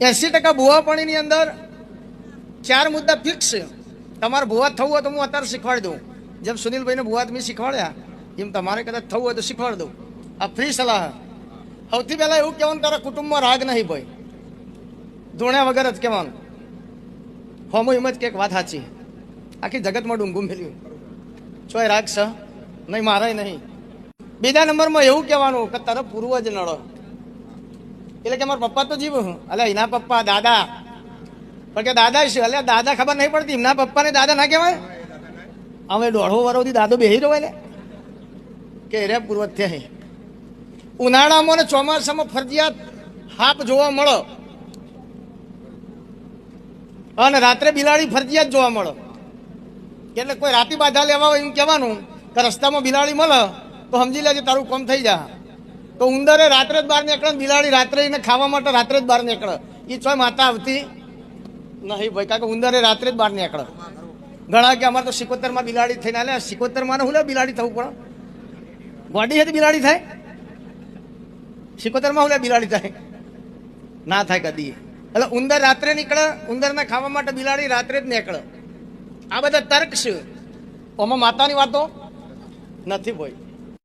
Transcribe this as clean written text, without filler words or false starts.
80% ભુવાપણીની અંદર 4 મુદ્દા ફિક્સ છે. તમારે ભુવા થવું હોય તો હું અત્યારે શીખવાડી દઉં. જેમ સુનિલભાઈને ભુવા તમે શીખવાડ્યા એમ તમારે કદાચ થવું હોય તો શીખવાડી દઉં. આ ફ્રી સલાહ. સૌથી પહેલાં એવું કહેવાનું, તારા કુટુંબમાં રાગ નહીં ભાઈ, ધોણ્યા વગર જ કહેવાનું. હોમો એમ જ કંઈક વાત સાચી, આખી જગતમાં ડુંગું મેલ્યું, ચોય રાગ છે નહીં, મારાય નહીં. બીજા નંબરમાં એવું કહેવાનું કે તારો પૂર્વજ નડો, એટલે કે મારા પપ્પા તો જીવ હું, અલ્યા એના પપ્પા દાદા, પણ કે દાદા શું, અલ્યા દાદા ખબર નહીં પડતી, એમના પપ્પાને દાદા ના કહેવાય. અમે 1.5 વર્ષથી દાદો બેસી રહ્યો એટલે કે રે પૂર્વજ થયા. ઉનાળામાં ને ચોમાસામાં ફરજિયાત હાપ જોવા મળો, અને રાત્રે બિલાડી ફરજિયાત જોવા મળો. એટલે કોઈ રાતી બાધા લેવા હોય એમ કહેવાનું કે રસ્તામાં બિલાડી મળે તો સમજી લેજે તારું કામ થઈ જાય. તો ઉંદરે રાત્રે જ બહાર નીકળે, બિલાડી રાત્રે એને ખાવા માટે રાત્રે જ બહાર નીકળે. એ ચોય માતા આવતી નહીં ભાઈ, કારણ કે ઉંદરે રાત્રે જ બહાર નીકળે. ઘણા કે અમારે તો 77માં બિલાડી થઈને આલે, 77માં હું લે બિલાડી થવું પડે, ગોડી હતી બિલાડી થાય, 77માં હું લે બિલાડી થાય, ના થાય કદી. એટલે ઉંદર રાત્રે નીકળે, ઉંદરને ખાવા માટે બિલાડી રાત્રે જ નીકળે. આ બધા તર્ક છે, આમાં માતાની વાતો નથી ભાઈ.